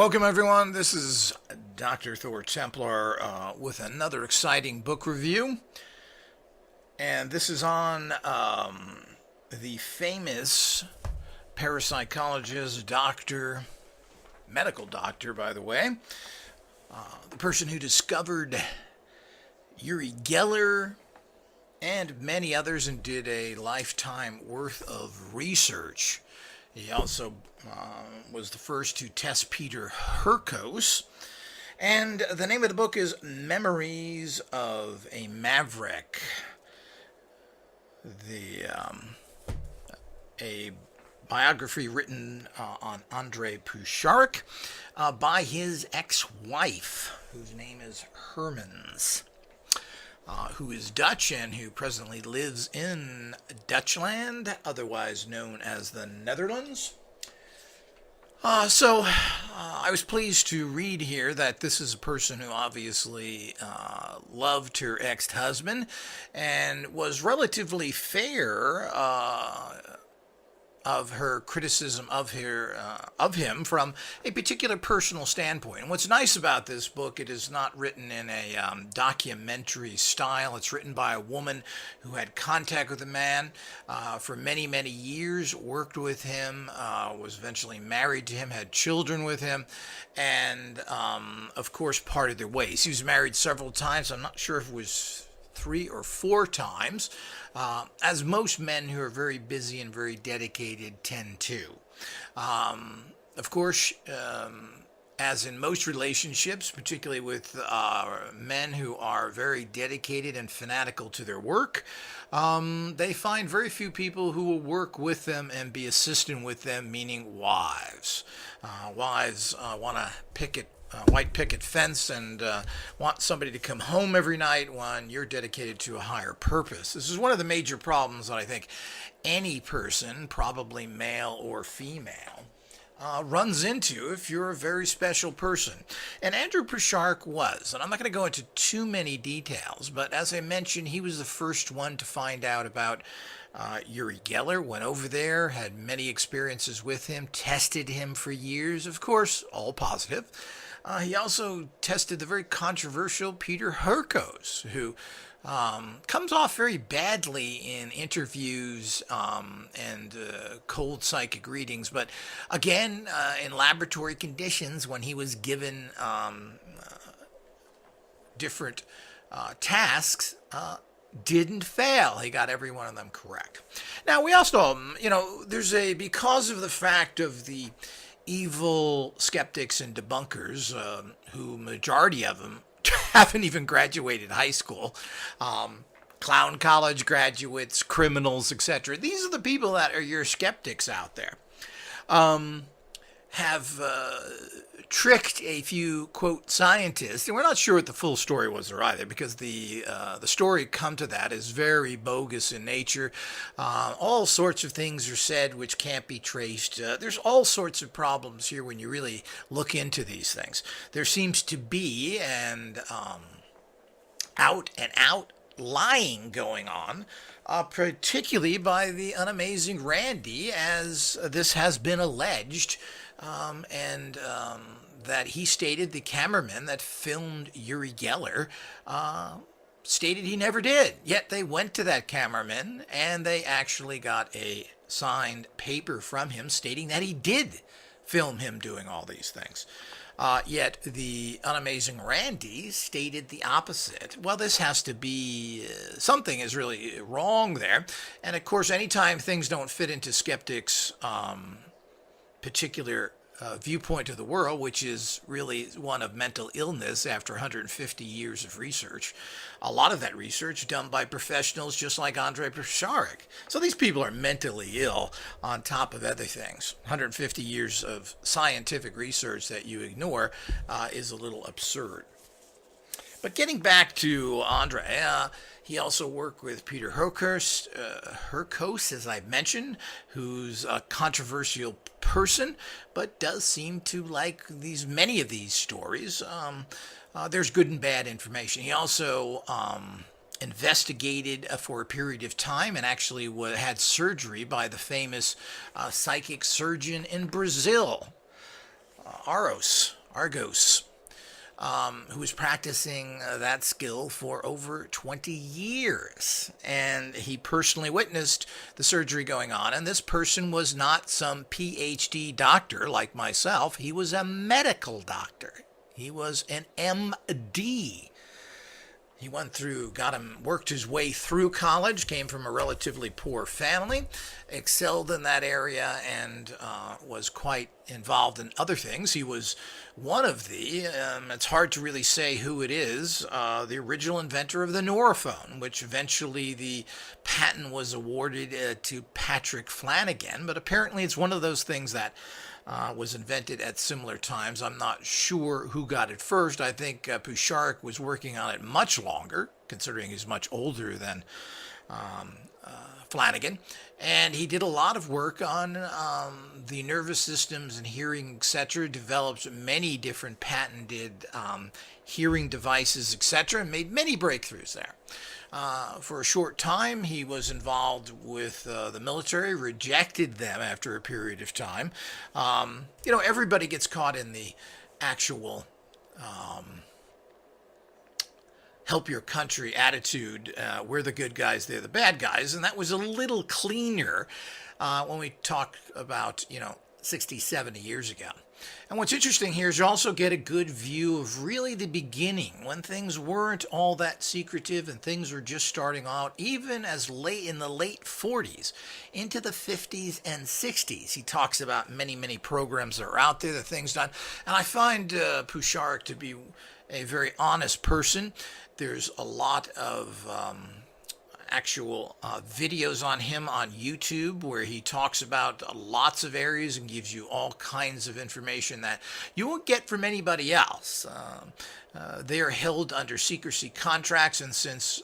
Welcome, everyone. This is Dr. Thor Templar with another exciting book review. And this is on the famous parapsychologist, medical doctor, by the way, the person who discovered Uri Geller and many others and did a lifetime worth of research. He also was the first to test Peter Hurkos. And the name of the book is Memories of a Maverick. A biography written on Andrija Puharich by his ex-wife, whose name is Hermans. Who is Dutch and who presently lives in Dutchland, otherwise known as the Netherlands. So I was pleased to read here that this is a person who obviously loved her ex-husband and was relatively fair of her criticism of him from a particular personal standpoint. And what's nice about this book, it is not written in a documentary style. It's written by a woman who had contact with the man for many, many years, worked with him, was eventually married to him, had children with him, and of course parted their ways. He was married several times. I'm not sure if it was 3 or 4 times, as most men who are very busy and very dedicated tend to. Of course, as in most relationships, particularly with men who are very dedicated and fanatical to their work, they find very few people who will work with them and be assistant with them, meaning wives. Wives want to white picket fence and want somebody to come home every night when you're dedicated to a higher purpose. This is one of the major problems that I think any person, probably male or female, runs into if you're a very special person. And Andrija Puharich was, and I'm not going to go into too many details, but as I mentioned, he was the first one to find out about Uri Geller, went over there, had many experiences with him, tested him for years, of course, all positive. He also tested the very controversial Peter Hurkos, who comes off very badly in interviews and cold psychic readings. But again, in laboratory conditions, when he was given different tasks, didn't fail. He got every one of them correct. Now, we also, because of the fact of the evil skeptics and debunkers, who majority of them haven't even graduated high school, clown college graduates, criminals, etc. These are the people that are your skeptics out there. Have tricked a few, quote, scientists, and we're not sure what the full story was there either, because the story come to that is very bogus in nature. All sorts of things are said which can't be traced. There's all sorts of problems here when you really look into these things. There seems to be an out and out lying going on, particularly by the unamazing Randy, as this has been alleged, and that he stated, the cameraman that filmed Uri Geller stated he never did. Yet they went to that cameraman and they actually got a signed paper from him stating that he did film him doing all these things. Yet the unamazing Randy stated the opposite. Well, this has to be, something is really wrong there. And of course, anytime things don't fit into skeptics' particular viewpoint of the world, which is really one of mental illness after 150 years of research. A lot of that research done by professionals just like Andrija Puharich. So these people are mentally ill on top of other things. 150 years of scientific research that you ignore is a little absurd. But getting back to Andrija, he also worked with Peter Hurkos, as I mentioned, who's a controversial person, but does seem to like many of these stories. There's good and bad information. He also investigated for a period of time and actually had surgery by the famous psychic surgeon in Brazil. Argos, who was practicing that skill for over 20 years. And he personally witnessed the surgery going on. And this person was not some PhD doctor like myself. He was a medical doctor. He was an MD. He worked his way through college, came from a relatively poor family, excelled in that area, and was quite involved in other things. He was one of it's hard to really say who it is, the original inventor of the Neurophone, which eventually the patent was awarded to Patrick Flanagan. But apparently it's one of those things that was invented at similar times. I'm not sure who got it first. I think Puharich was working on it much longer, considering he's much older than Flanagan. And he did a lot of work on the nervous systems and hearing, etc., developed many different patented hearing devices, etc., and made many breakthroughs there. For a short time, he was involved with the military, rejected them after a period of time. Everybody gets caught in the actual help your country attitude. We're the good guys, they're the bad guys. And that was a little cleaner when we talk about, 60, 70 years ago. And what's interesting here is you also get a good view of really the beginning, when things weren't all that secretive and things were just starting out, even as late in the late 40s into the 50s and 60s. He talks about many, many programs that are out there, the things done. And I find Puharich to be a very honest person. There's a lot of actual videos on him on YouTube where he talks about lots of areas and gives you all kinds of information that you won't get from anybody else. They are held under secrecy contracts, and since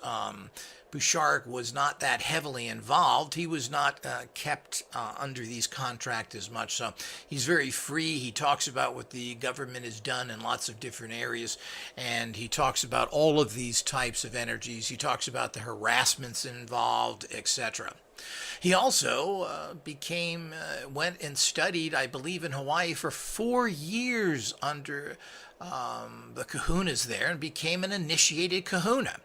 Puharich was not that heavily involved, he was not kept under these contracts as much. So he's very free. He talks about what the government has done in lots of different areas, and he talks about all of these types of energies. He talks about the harassments involved, etc. He also went and studied, I believe, in Hawaii for 4 years under the kahunas there, and became an initiated kahuna.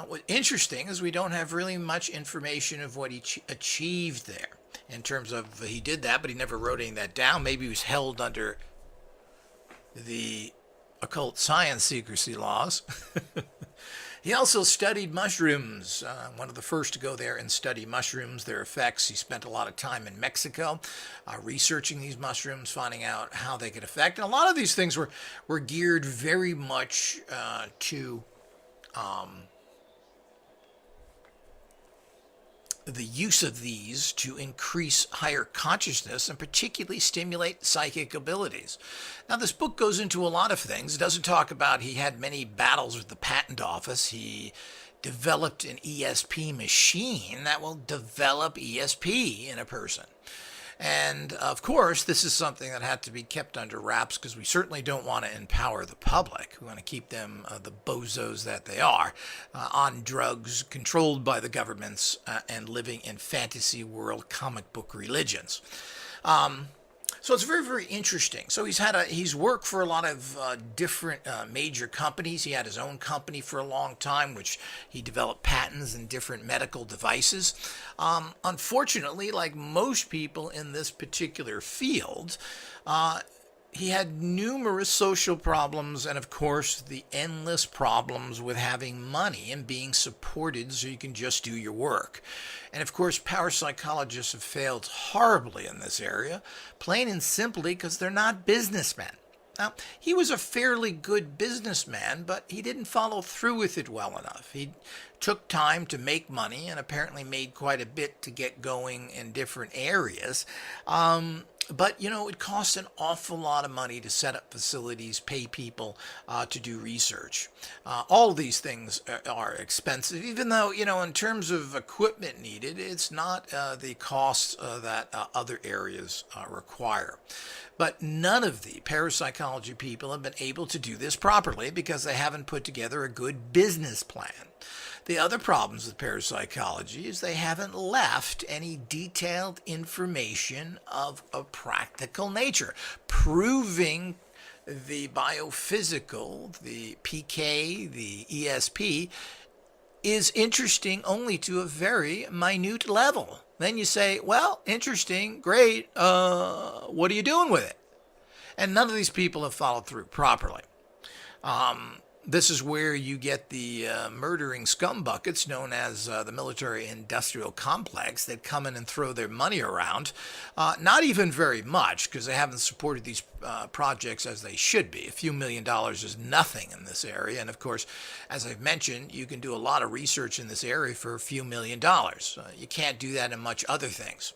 What's interesting is we don't have really much information of what he achieved there in terms of he did that, but he never wrote any of that down. Maybe he was held under the occult science secrecy laws. He also studied mushrooms, one of the first to go there and study mushrooms, their effects. He spent a lot of time in Mexico researching these mushrooms, finding out how they could affect. And a lot of these things were geared very much to the use of these to increase higher consciousness and particularly stimulate psychic abilities. Now, this book goes into a lot of things. It doesn't talk about he had many battles with the patent office. He developed an ESP machine that will develop ESP in a person. And of course, this is something that had to be kept under wraps because we certainly don't want to empower the public. We want to keep them, the bozos that they are, on drugs, controlled by the governments, and living in fantasy world comic book religions. So it's very, very interesting. So he's worked for a lot of different major companies. He had his own company for a long time, which he developed patents and different medical devices. Unfortunately, like most people in this particular field, he had numerous social problems and, of course, the endless problems with having money and being supported so you can just do your work. And, of course, parapsychologists have failed horribly in this area, plain and simply because they're not businessmen. Now, he was a fairly good businessman, but he didn't follow through with it well enough. He took time to make money and apparently made quite a bit to get going in different areas. But, it costs an awful lot of money to set up facilities, pay people to do research. All of these things are expensive, even though, in terms of equipment needed, it's not the costs that other areas require. But none of the parapsychology people have been able to do this properly because they haven't put together a good business plan. The other problems with parapsychology is they haven't left any detailed information of a practical nature, proving the biophysical, the PK, the ESP, is interesting only to a very minute level. Then you say, well, interesting, great, what are you doing with it? And none of these people have followed through properly. This is where you get the murdering scumbuckets known as the military-industrial complex that come in and throw their money around. Not even very much, because they haven't supported these projects as they should be. A few $1 million is nothing in this area. And of course, as I've mentioned, you can do a lot of research in this area for a few $1 million. You can't do that in much other things.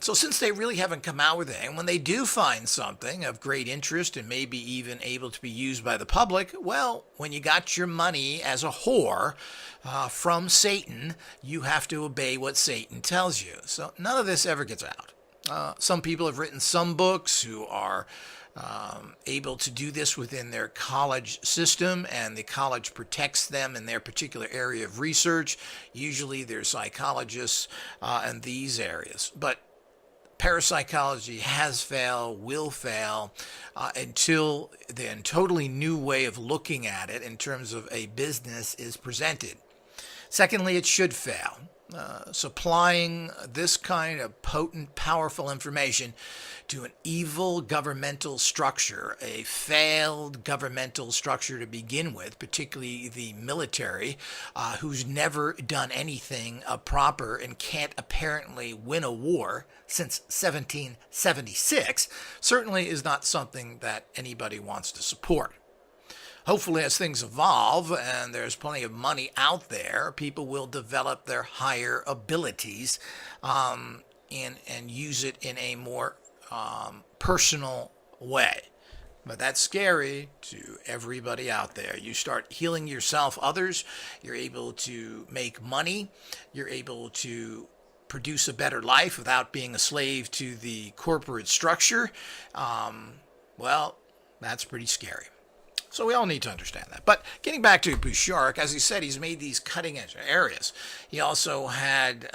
So since they really haven't come out with it, and when they do find something of great interest and maybe even able to be used by the public, well, when you got your money as a whore from Satan, you have to obey what Satan tells you. So none of this ever gets out. Some people have written some books who are able to do this within their college system, and the college protects them in their particular area of research. Usually they're psychologists in these areas. But parapsychology has failed, will fail, until the totally new way of looking at it in terms of a business is presented. Secondly, it should fail. Supplying this kind of potent, powerful information to an evil governmental structure, a failed governmental structure to begin with, particularly the military, who's never done anything proper and can't apparently win a war since 1776, certainly is not something that anybody wants to support. Hopefully, as things evolve and there's plenty of money out there, people will develop their higher abilities and use it in a more personal way. But that's scary to everybody out there. You start healing yourself, others, you're able to make money, you're able to produce a better life without being a slave to the corporate structure. Well, that's pretty scary. So we all need to understand that. But getting back to Puharich, as he said, he's made these cutting-edge areas. He also had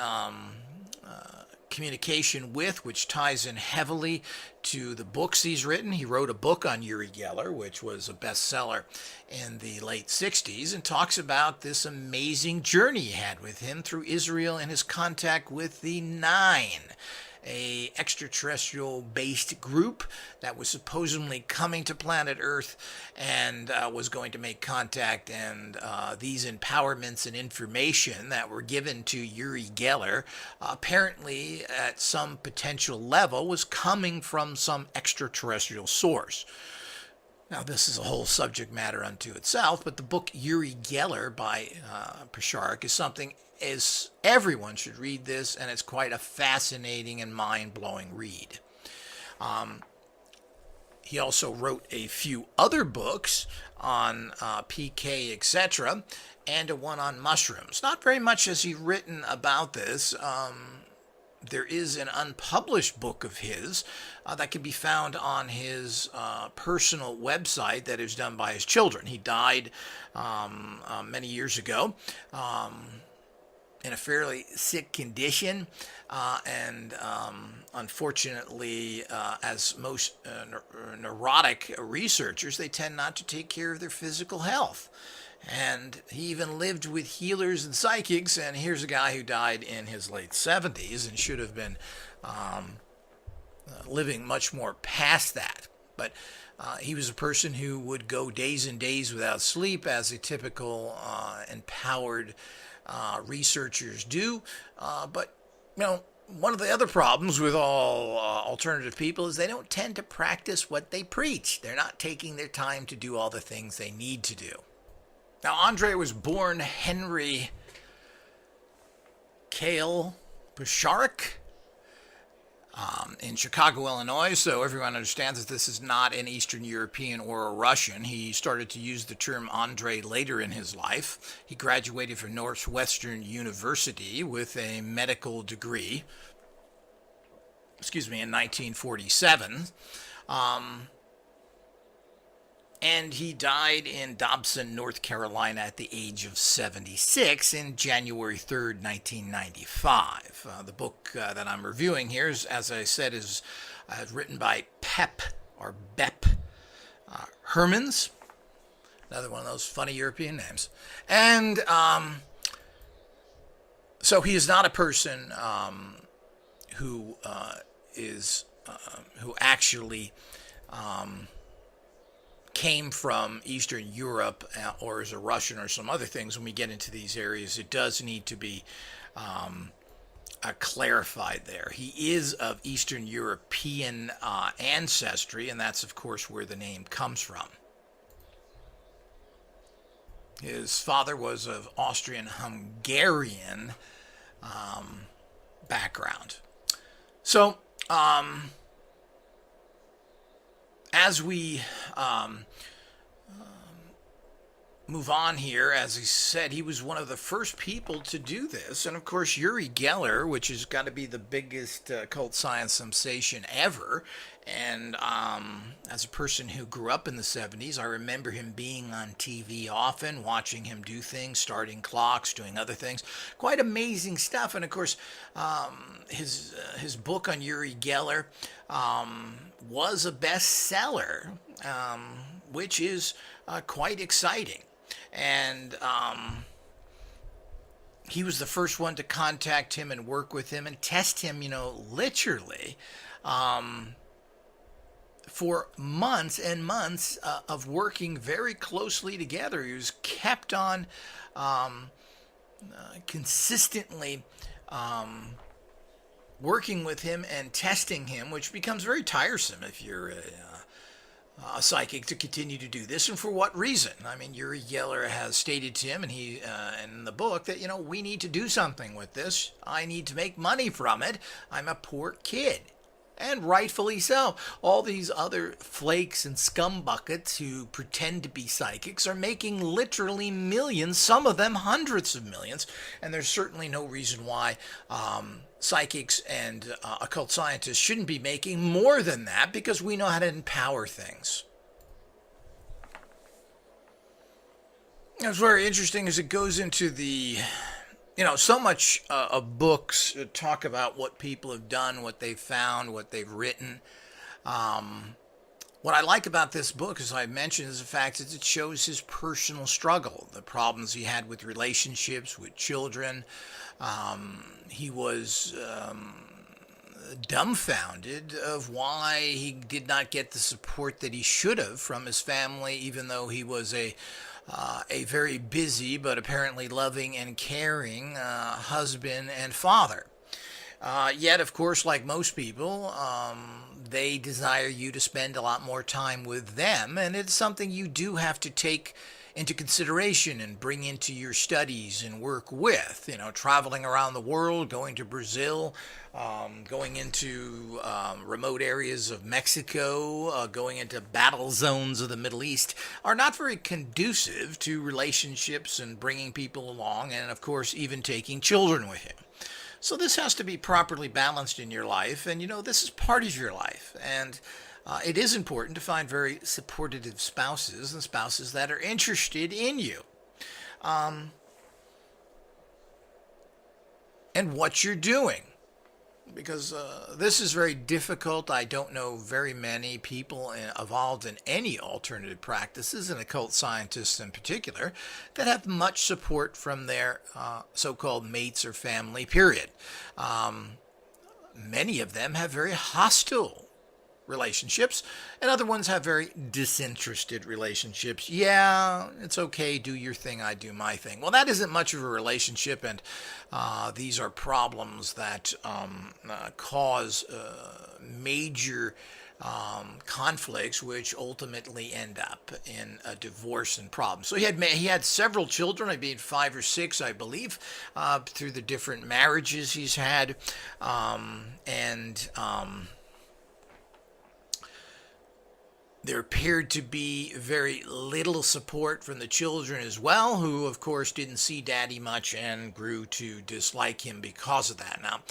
communication with, which ties in heavily to the books he's written. He wrote a book on Uri Geller, which was a bestseller in the late 60s, and talks about this amazing journey he had with him through Israel and his contact with the Nine, a extraterrestrial-based group that was supposedly coming to planet Earth and was going to make contact, and these empowerments and information that were given to Uri Geller apparently at some potential level was coming from some extraterrestrial source. Now, this is a whole subject matter unto itself, but the book Uri Geller by Puharich is something everyone should read this, and it's quite a fascinating and mind-blowing read. He also wrote a few other books on PK, etc., and one on mushrooms. Not very much has he written about this. There is an unpublished book of his that can be found on his personal website that is done by his children. He died many years ago in a fairly sick condition, and unfortunately, as most neurotic researchers, they tend not to take care of their physical health. And he even lived with healers and psychics, and here's a guy who died in his late 70s and should have been living much more past that. But he was a person who would go days and days without sleep, as a typical empowered researchers do. But, you know, one of the other problems with all alternative people is they don't tend to practice what they preach. They're not taking their time to do all the things they need to do. Now, Andrija was born Henry Cale Puharich in Chicago, Illinois, so everyone understands that this is not an Eastern European or a Russian. He started to use the term Andre later in his life. He graduated from Northwestern University with a medical degree, in 1947. and he died in Dobson, North Carolina at the age of 76 in January 3rd, 1995. The book that I'm reviewing here, is, as I said, is written by Pep, or Bep, Hermans, another one of those funny European names. And so he is not a person who who actually came from Eastern Europe or is a Russian or some other things. When we get into these areas, it does need to be clarified there. He is of Eastern European ancestry, and that's, of course, where the name comes from. His father was of Austrian-Hungarian background. So, as we move on here, as he said, he was one of the first people to do this. And of course, Uri Geller, which has got to be the biggest occult science sensation ever. And as a person who grew up in the 70s, I remember him being on TV often, watching him do things, starting clocks, doing other things. Quite amazing stuff. And of course, his book on Uri Geller was a bestseller, which is quite exciting. And he was the first one to contact him and work with him and test him, literally, for months and months of working very closely together. He was kept on consistently working with him and testing him, which becomes very tiresome if you're a psychic to continue to do this. And for what reason? I mean, Uri Geller has stated to him, and he in the book, that we need to do something with this. I need to make money from it. I'm a poor kid. And rightfully so. All these other flakes and scumbuckets who pretend to be psychics are making literally millions, some of them hundreds of millions, and there's certainly no reason why psychics and occult scientists shouldn't be making more than that, because we know how to empower things. It's very interesting as it goes into the, so much of books talk about what people have done, what they've found, what they've written. What I like about this book, as I mentioned, is the fact that it shows his personal struggle, the problems he had with relationships, with children. He was dumbfounded of why he did not get the support that he should have from his family, even though he was a very busy but apparently loving and caring husband and father. Yet, of course, like most people, they desire you to spend a lot more time with them, and it's something you do have to take into consideration and bring into your studies and work with. Traveling around the world, going to Brazil, going into remote areas of Mexico, going into battle zones of the Middle East are not very conducive to relationships and bringing people along, and of course even taking children with you. So this has to be properly balanced in your life, and this is part of your life, and it is important to find very supportive spouses and spouses that are interested in you and what you're doing. Because this is very difficult. I don't know very many people involved in any alternative practices, and occult scientists in particular, that have much support from their so-called mates or family, period. Many of them have very hostile relationships, and other ones have very disinterested relationships. Yeah, it's okay, do your thing, I do my thing. Well, that isn't much of a relationship, and these are problems that cause major conflicts, which ultimately end up in a divorce and problems. So he had several children, I mean 5 or 6, I believe, through the different marriages he's had, there appeared to be very little support from the children as well, who, of course, didn't see Daddy much and grew to dislike him because of that. Now,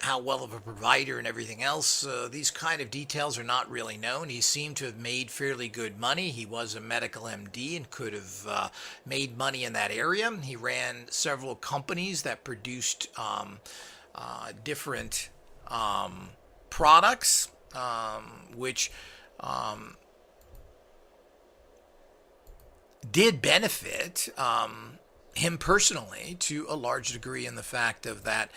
how well of a provider and everything else. These kind of details are not really known. He seemed to have made fairly good money. He was a medical MD and could have made money in that area. He ran several companies that produced different products, which did benefit him personally to a large degree in the fact of that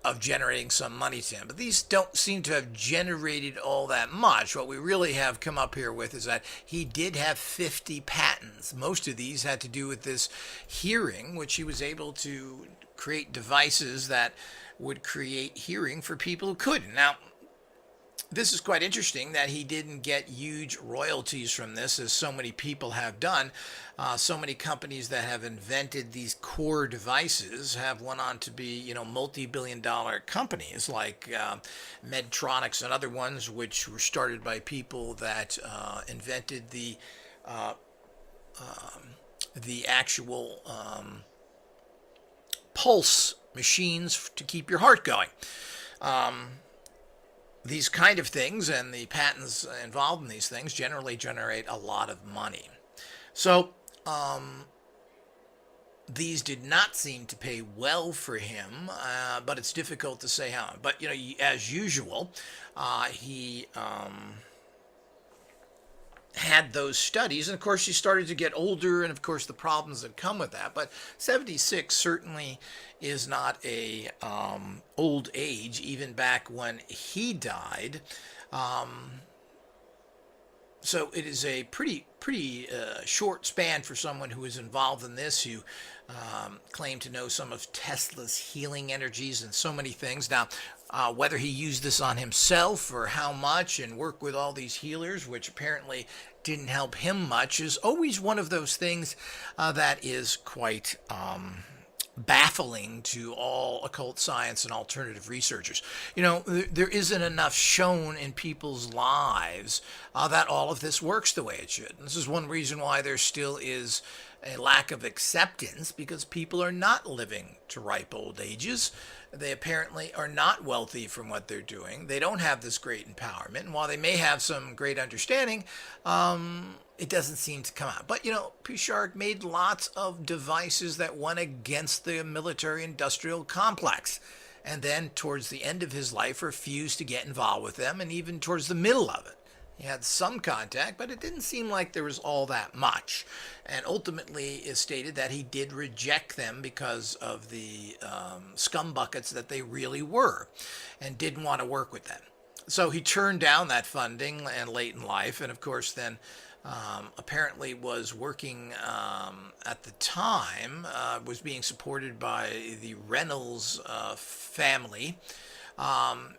of generating some money to him. But these don't seem to have generated all that much. What we really have come up here with is that he did have 50 patents. Most of these had to do with this hearing, which he was able to create devices that would create hearing for people who couldn't. Now, this is quite interesting that he didn't get huge royalties from this, as so many people have done. So many companies that have invented these core devices have went on to be, multi-billion-dollar companies like Medtronics and other ones, which were started by people that invented the actual pulse machines to keep your heart going. These kind of things and the patents involved in these things generally generate a lot of money. So these did not seem to pay well for him, but it's difficult to say how. But, as usual, he had those studies, and of course he started to get older, and of course the problems that come with that. But 76 certainly is not a old age, even back when he died. So it is a pretty short span for someone who is involved in this, who claimed to know some of Tesla's healing energies and so many things. Now, whether he used this on himself or how much, and worked with all these healers, which apparently didn't help him much, is always one of those things that is quite baffling to all occult science and alternative researchers. There isn't enough shown in people's lives that all of this works the way it should. And this is one reason why there still is a lack of acceptance, because people are not living to ripe old ages. They apparently are not wealthy from what they're doing. They don't have this great empowerment. And while they may have some great understanding, it doesn't seem to come out. But, Puharich made lots of devices that went against the military-industrial complex. And then towards the end of his life, refused to get involved with them, and even towards the middle of it. He had some contact, but it didn't seem like there was all that much. And ultimately is stated that he did reject them because of the scumbuckets that they really were, and didn't want to work with them. So he turned down that funding and late in life, and of course then apparently was working at the time, was being supported by the Reynolds family,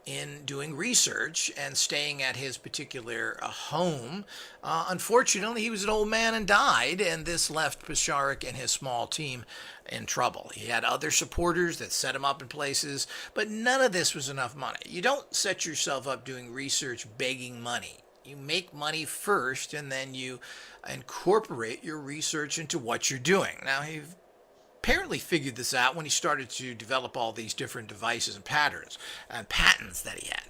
in doing research and staying at his particular home. Unfortunately, he was an old man and died, and this left Puharich and his small team in trouble. He had other supporters that set him up in places, but none of this was enough money. You don't set yourself up doing research begging money. You make money first, and then you incorporate your research into what you're doing. Now, he apparently figured this out when he started to develop all these different devices and patterns and patents that he had.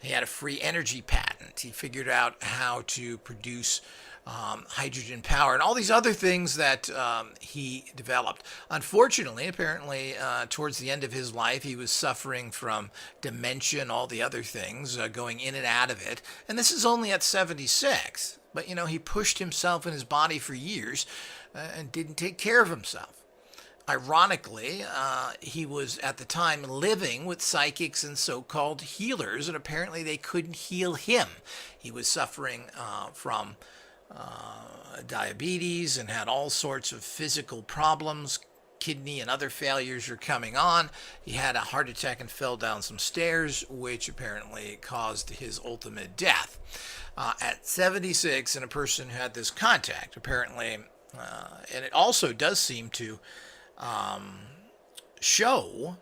He had a free energy patent. He figured out how to produce hydrogen power and all these other things that he developed. Unfortunately, apparently, towards the end of his life, he was suffering from dementia and all the other things, going in and out of it. And this is only at 76. But, he pushed himself and his body for years and didn't take care of himself. Ironically, he was at the time living with psychics and so-called healers, and apparently they couldn't heal him. He was suffering from diabetes and had all sorts of physical problems. Kidney and other failures were coming on. He had a heart attack and fell down some stairs, which apparently caused his ultimate death. At 76, and a person who had this contact, apparently, and it also does seem to show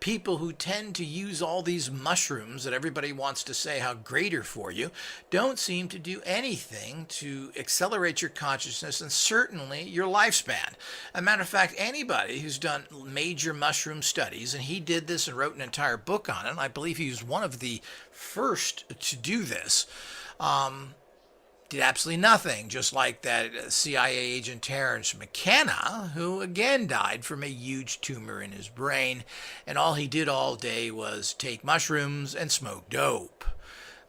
people who tend to use all these mushrooms that everybody wants to say how great are for you don't seem to do anything to accelerate your consciousness and certainly your lifespan. As a matter of fact, anybody who's done major mushroom studies, and he did this and wrote an entire book on it, and I believe he was one of the first to do this, did absolutely nothing, just like that CIA agent Terrence McKenna, who again died from a huge tumor in his brain, and all he did all day was take mushrooms and smoke dope.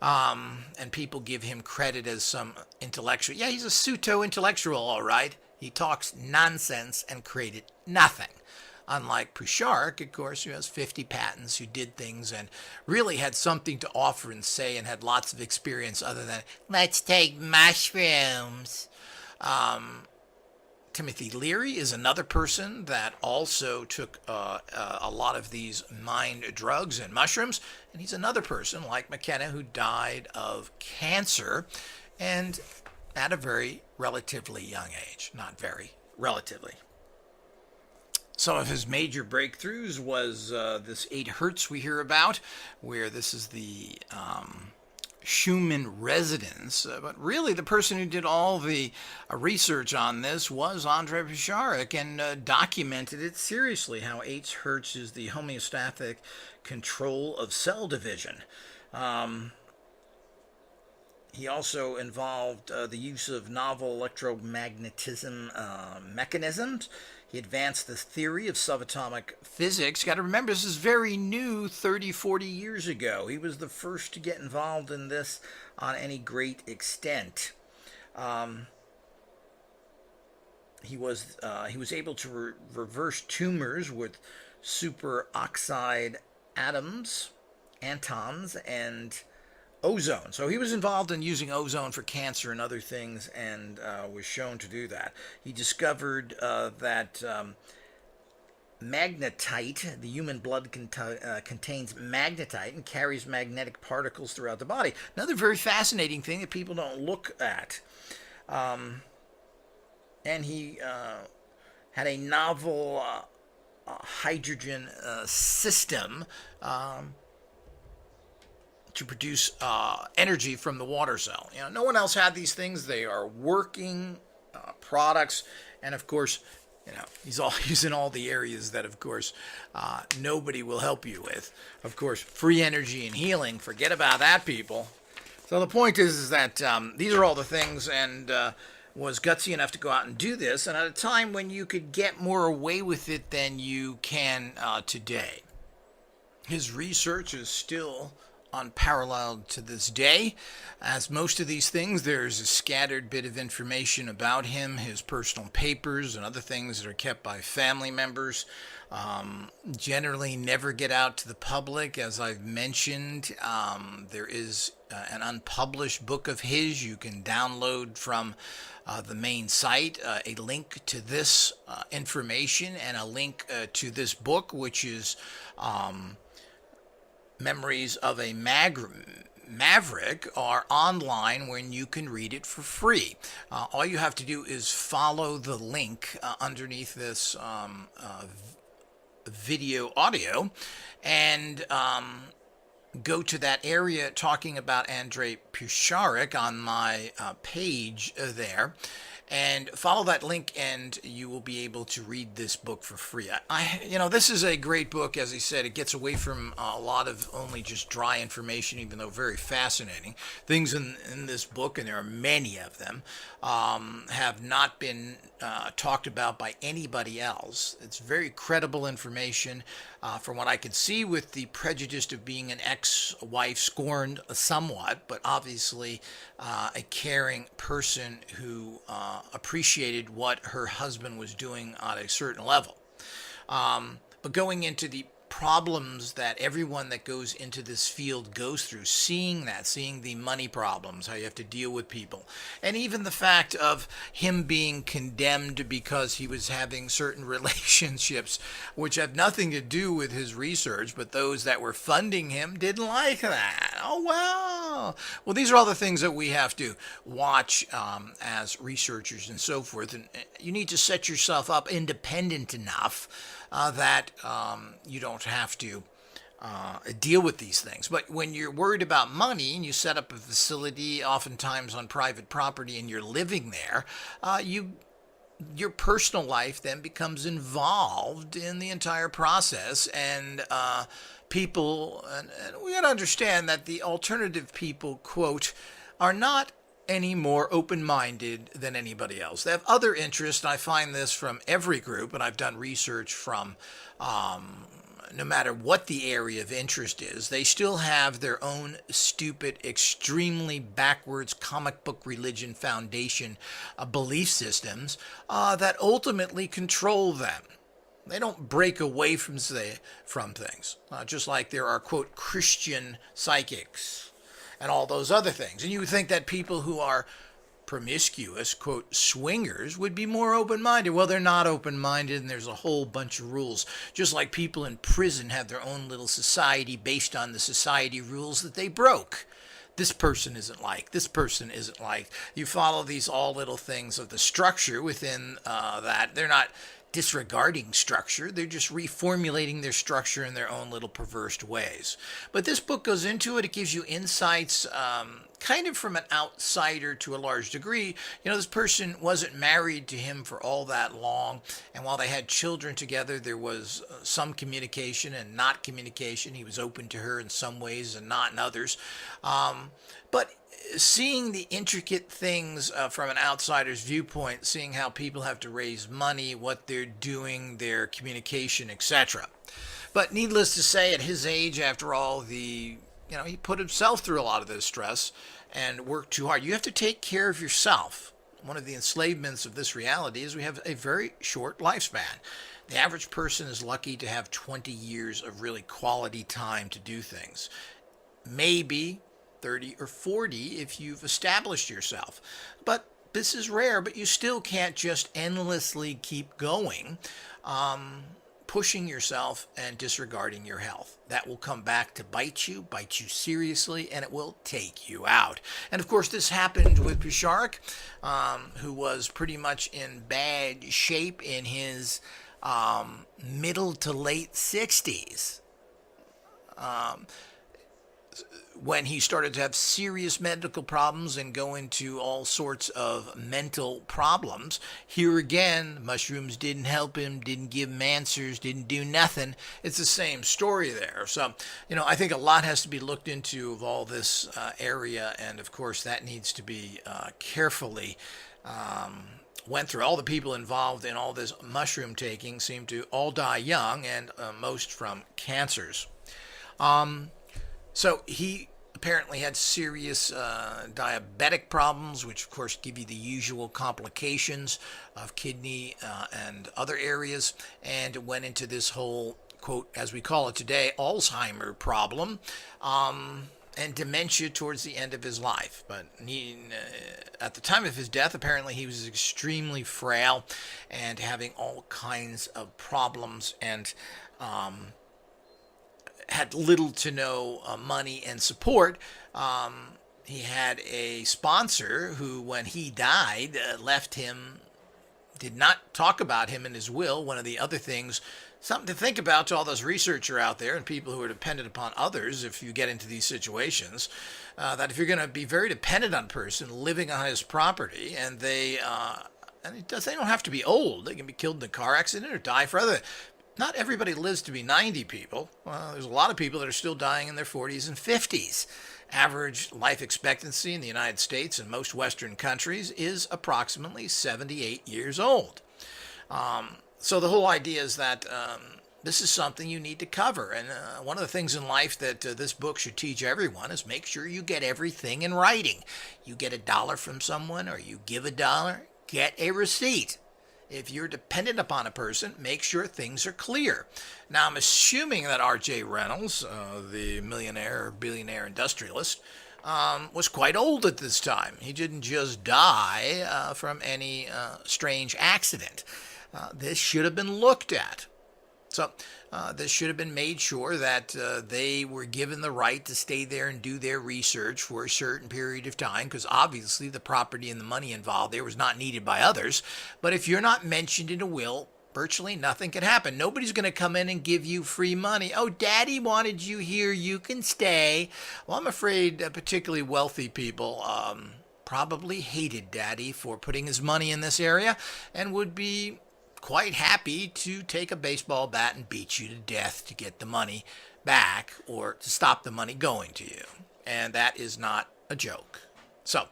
And people give him credit as some intellectual. Yeah, he's a pseudo-intellectual, all right. He talks nonsense and created nothing. Unlike Puharich, of course, who has 50 patents, who did things and really had something to offer and say and had lots of experience other than, let's take mushrooms. Timothy Leary is another person that also took a lot of these mind drugs and mushrooms. And he's another person, like McKenna, who died of cancer and at a very relatively young age. Not very, relatively. Some of his major breakthroughs was this 8 hertz we hear about, where this is the Schumann resonance. But really, the person who did all the research on this was Andrija Puharich and documented it seriously, how 8 hertz is the homeostatic control of cell division. He also involved the use of novel electromagnetism mechanisms. He advanced the theory of subatomic physics. You got to remember, this is very new 30, 40 years ago. He was the first to get involved in this on any great extent. He was able to reverse tumors with superoxide atoms, antons, and ozone. So he was involved in using ozone for cancer and other things, and was shown to do that. He discovered that magnetite, the human blood contains magnetite and carries magnetic particles throughout the body. Another very fascinating thing that people don't look at. And he had a novel hydrogen system to produce energy from the water cell. You know, no one else had these things. They are working products, and of course, you know, he's all using all the areas that, of course, nobody will help you with. Of course, free energy and healing. Forget about that, people. So the point is that these are all the things, and was gutsy enough to go out and do this, and at a time when you could get more away with it than you can today. His research is still unparalleled to this day. As most of these things, there's a scattered bit of information about him, his personal papers and other things that are kept by family members. Generally never get out to the public. As I've mentioned, there is an unpublished book of his you can download from the main site, a link to this information and a link to this book, which is Memories of a Maverick, are online when you can read it for free. All you have to do is follow the link underneath this video audio and go to that area talking about Andrija Puharich on my page there, and follow that link, and you will be able to read this book for free. This is a great book. As I said, it gets away from a lot of only just dry information, even though very fascinating. Things in this book, and there are many of them, have not been talked about by anybody else. It's very credible information. From what I can see, with the prejudice of being an ex-wife, scorned somewhat, but obviously a caring person who appreciated what her husband was doing on a certain level. But going into the problems that everyone that goes into this field goes through, seeing the money problems, how you have to deal with people, and even the fact of him being condemned because he was having certain relationships which have nothing to do with his research, but those that were funding him didn't like that. Oh, wow. Well, these are all the things that we have to watch as researchers and so forth, and you need to set yourself up independent enough that you don't have to deal with these things. But when you're worried about money and you set up a facility, oftentimes on private property, and you're living there, your personal life then becomes involved in the entire process, and and we got to understand that the alternative people, quote, are not any more open-minded than anybody else. They have other interests, and I find this from every group, and I've done research from no matter what the area of interest is, they still have their own stupid, extremely backwards comic book religion foundation belief systems that ultimately control them. They don't break away from things, just like there are, quote, Christian psychics and all those other things. And you would think that people who are promiscuous, quote, swingers would be more open-minded. Well, they're not open-minded, and there's a whole bunch of rules. Just like people in prison have their own little society based on the society rules that they broke. This person isn't like, this person isn't like. You follow these all little things of the structure within that. They're not disregarding structure. They're just reformulating their structure in their own little perverse ways. But this book goes into it. It gives you insights kind of from an outsider to a large degree. You know, this person wasn't married to him for all that long, and while they had children together, there was some communication and not communication. He was open to her in some ways and not in others. But seeing the intricate things from an outsider's viewpoint, seeing how people have to raise money, what they're doing, their communication, etc. But needless to say, at his age, after all, he put himself through a lot of this stress and worked too hard. You have to take care of yourself. One of the enslavements of this reality is we have a very short lifespan. The average person is lucky to have 20 years of really quality time to do things. Maybe 30 or 40 if you've established yourself. But this is rare, but you still can't just endlessly keep going, pushing yourself and disregarding your health. That will come back to bite you seriously, and it will take you out. And of course, this happened with Puharich, who was pretty much in bad shape in his middle to late 60s. When he started to have serious medical problems and go into all sorts of mental problems. Here again, mushrooms didn't help him, didn't give him answers, didn't do nothing. It's the same story there. So, I think a lot has to be looked into of all this area, and of course that needs to be carefully went through. All the people involved in all this mushroom taking seem to all die young, and most from cancers. So he apparently had serious diabetic problems, which of course give you the usual complications of kidney and other areas, and went into this whole, quote, as we call it today, Alzheimer problem, and dementia towards the end of his life. But at the time of his death, apparently he was extremely frail and having all kinds of problems, and had little to no money and support. He had a sponsor who, when he died, left him, did not talk about him in his will. One of the other things, something to think about to all those researchers out there and people who are dependent upon others if you get into these situations, that if you're going to be very dependent on a person living on his property, and they don't have to be old. They can be killed in a car accident or die for other. Not everybody lives to be 90 people. There's a lot of people that are still dying in their 40s and 50s. Average life expectancy in the United States and most Western countries is approximately 78 years old. So the whole idea is that this is something you need to cover. And one of the things in life that this book should teach everyone is make sure you get everything in writing. You get $1 from someone, or you give $1, get a receipt. If you're dependent upon a person, make sure things are clear. Now, I'm assuming that R.J. Reynolds, the millionaire, billionaire industrialist, was quite old at this time. He didn't just die from any strange accident. This should have been looked at. So this should have been made sure that they were given the right to stay there and do their research for a certain period of time, because obviously the property and the money involved there was not needed by others. But if you're not mentioned in a will, virtually nothing can happen. Nobody's going to come in and give you free money. Oh, Daddy wanted you here. You can stay. Well, I'm afraid particularly wealthy people probably hated Daddy for putting his money in this area and would be quite happy to take a baseball bat and beat you to death to get the money back or to stop the money going to you. And that is not a joke. So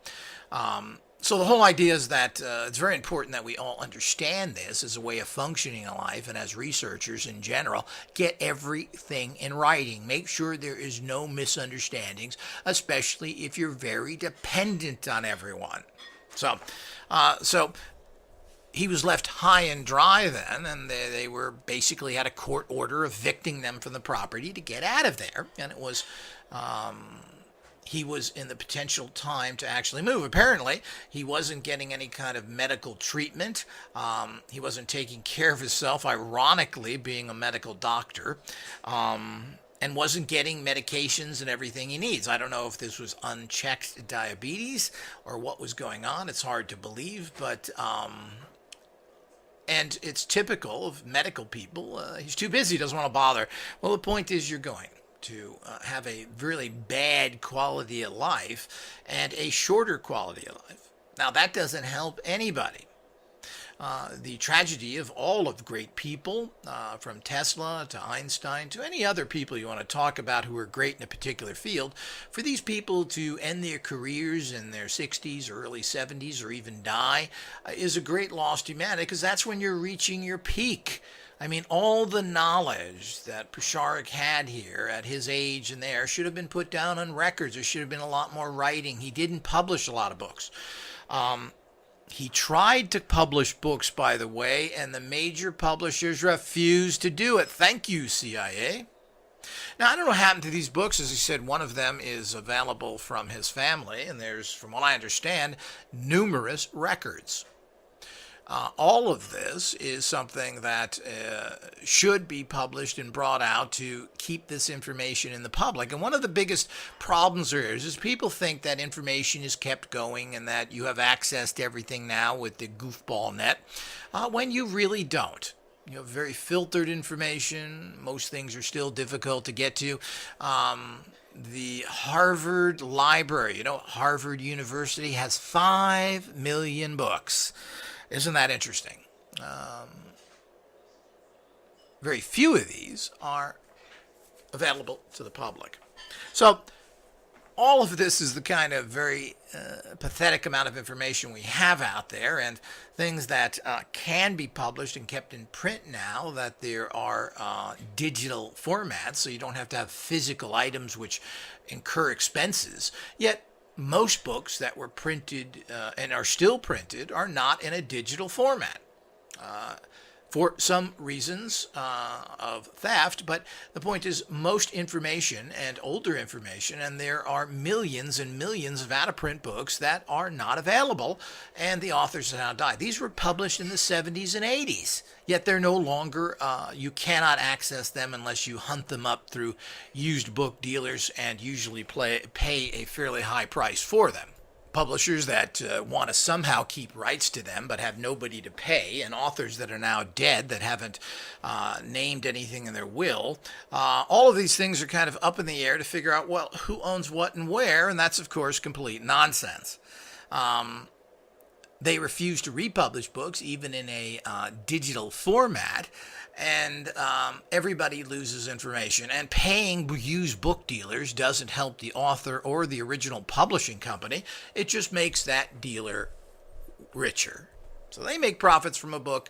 the whole idea is that it's very important that we all understand this as a way of functioning in life, and as researchers in general, get everything in writing. Make sure there is no misunderstandings, especially if you're very dependent on everyone. So he was left high and dry then, and they were basically had a court order evicting them from the property to get out of there, and it was he was in the potential time to actually move. Apparently, he wasn't getting any kind of medical treatment. He wasn't taking care of himself, ironically, being a medical doctor, and wasn't getting medications and everything he needs. I don't know if this was unchecked diabetes or what was going on. It's hard to believe, but and it's typical of medical people. He's too busy, doesn't want to bother. Well, the point is you're going to have a really bad quality of life and a shorter quality of life. Now, that doesn't help anybody. The tragedy of all of great people, from Tesla to Einstein to any other people you want to talk about who are great in a particular field, for these people to end their careers in their 60s or early 70s or even die is a great loss to humanity, because that's when you're reaching your peak. I mean, all the knowledge that Puharich had here at his age and there should have been put down on records. There should have been a lot more writing. He didn't publish a lot of books. He tried to publish books, by the way, and the major publishers refused to do it. Thank you, CIA. Now, I don't know what happened to these books. As I said, one of them is available from his family, and there's, from what I understand, numerous records. All of this is something that should be published and brought out to keep this information in the public. And one of the biggest problems there is people think that information is kept going and that you have access to everything now with the goofball net, when you really don't. You have very filtered information. Most things are still difficult to get to. The Harvard Library, Harvard University has 5 million books. Isn't that interesting? Very few of these are available to the public. So all of this is the kind of very pathetic amount of information we have out there, and things that can be published and kept in print now, that there are digital formats, so you don't have to have physical items which incur expenses. Yet most books that were printed and are still printed are not in a digital format for some reasons of theft. But the point is, most information and older information, and there are millions and millions of out-of-print books that are not available, and the authors have now died. These were published in the 70s and 80s, yet they're no longer, you cannot access them unless you hunt them up through used book dealers and usually pay a fairly high price for them. Publishers that want to somehow keep rights to them but have nobody to pay, and authors that are now dead that haven't named anything in their will. All of these things are kind of up in the air to figure out, well, who owns what and where, and that's, of course, complete nonsense. They refuse to republish books, even in a digital format, and everybody loses information. And paying used book dealers doesn't help the author or the original publishing company. It just makes that dealer richer. So they make profits from a book,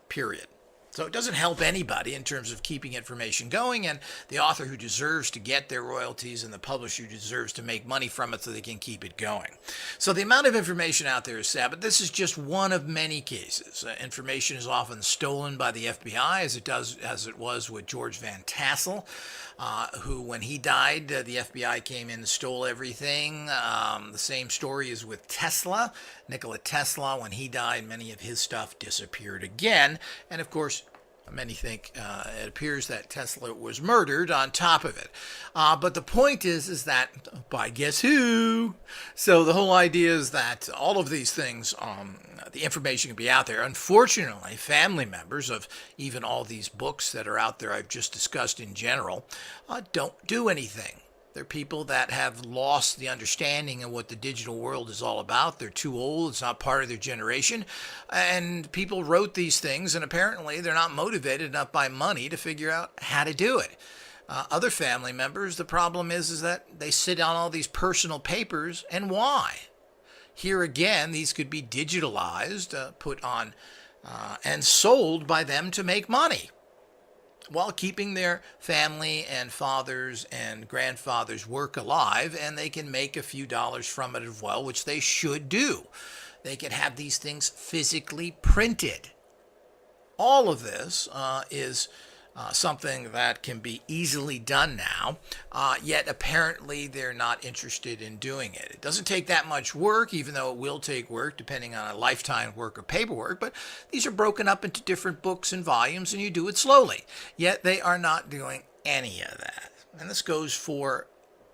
period. So it doesn't help anybody in terms of keeping information going, and the author who deserves to get their royalties and the publisher who deserves to make money from it so they can keep it going. So the amount of information out there is sad, but this is just one of many cases. Information is often stolen by the FBI, as it was with George Van Tassel, who, when he died, the FBI came in and stole everything. The same story is with Tesla. Nikola Tesla, when he died, many of his stuff disappeared again. And of course, Many think it appears that Tesla was murdered on top of it. But the point is that by guess who? So the whole idea is that all of these things, the information can be out there. Unfortunately, family members of even all these books that are out there I've just discussed in general don't do anything. They're people that have lost the understanding of what the digital world is all about. They're too old. It's not part of their generation. And people wrote these things, and apparently they're not motivated enough by money to figure out how to do it. Other family members, the problem is that they sit on all these personal papers, and why? Here again, these could be digitalized, put on, and sold by them to make money, while keeping their family and fathers and grandfathers' work alive, and they can make a few dollars from it as well, which they should do. They can have these things physically printed. All of this is something that can be easily done now, yet apparently they're not interested in doing it. It doesn't take that much work, even though it will take work depending on a lifetime work or paperwork, but these are broken up into different books and volumes, and you do it slowly. Yet they are not doing any of that. And this goes for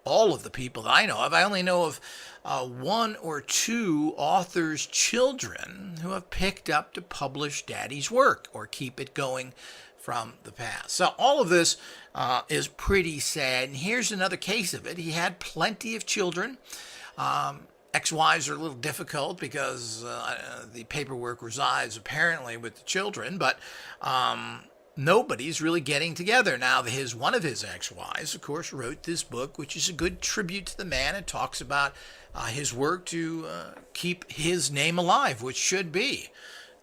all of the people that I know of. I only know of one or two authors' children who have picked up to publish Daddy's work or keep it going from the past. So all of this is pretty sad. And here's another case of it. He had plenty of children. Ex-wives are a little difficult because the paperwork resides apparently with the children, but nobody's really getting together. Now, one of his ex-wives, of course, wrote this book, which is a good tribute to the man. It talks about his work to keep his name alive, which should be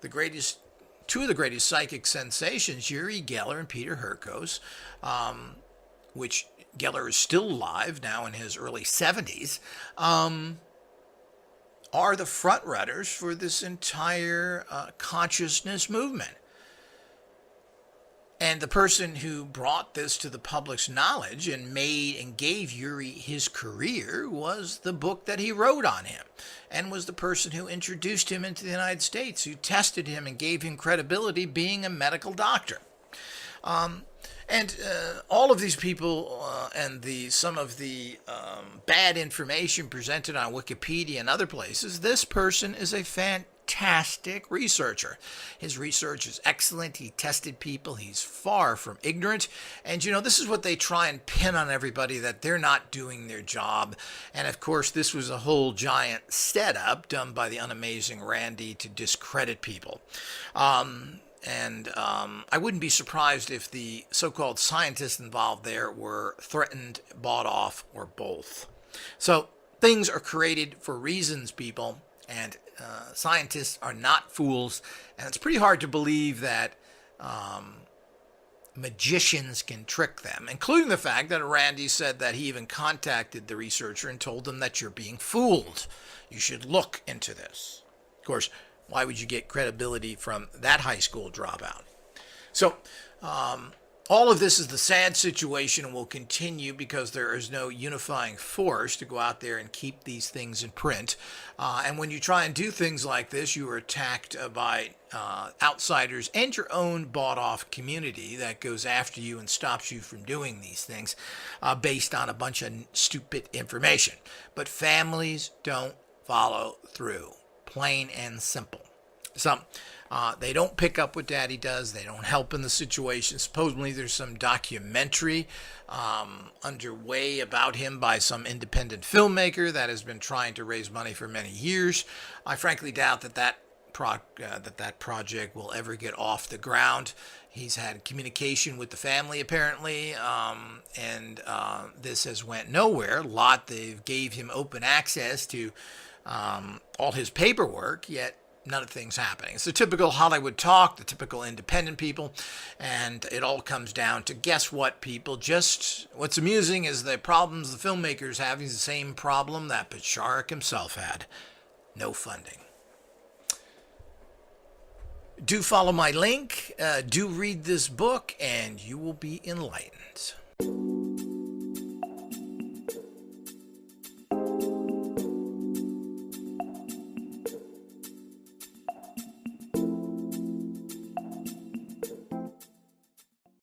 two of the greatest psychic sensations, Uri Geller and Peter Hurkos, which Geller is still alive now in his early 70s, are the front runners for this entire consciousness movement. And the person who brought this to the public's knowledge and gave Uri his career was the book that he wrote on him, and was the person who introduced him into the United States, who tested him and gave him credibility being a medical doctor. And all of these people and some of the bad information presented on Wikipedia and other places, this person is a fantastic researcher. His research is excellent. He tested people. He's far from ignorant. And, this is what they try and pin on everybody, that they're not doing their job. And, of course, this was a whole giant setup done by the unamazing Randy to discredit people. I wouldn't be surprised if the so-called scientists involved there were threatened, bought off, or both. So things are created for reasons, people, and scientists are not fools. And it's pretty hard to believe that magicians can trick them, including the fact that Randy said that he even contacted the researcher and told them that you're being fooled. You should look into this. Of course, why would you get credibility from that high school dropout? So all of this is the sad situation and will continue because there is no unifying force to go out there and keep these things in print. And when you try and do things like this, you are attacked by outsiders and your own bought-off community that goes after you and stops you from doing these things based on a bunch of stupid information. But families don't follow through. Plain and simple. So they don't pick up what Daddy does. They don't help in the situation. Supposedly there's some documentary underway about him by some independent filmmaker that has been trying to raise money for many years. I frankly doubt that project will ever get off the ground. He's had communication with the family apparently, and this has went nowhere. They gave him open access to all his paperwork, yet none of things happening. It's the typical Hollywood talk, the typical independent people, and it all comes down to, guess what, people? Just what's amusing is the problems the filmmakers have is the same problem that Puharich himself had. No funding. Do follow my link, do read this book, and you will be enlightened.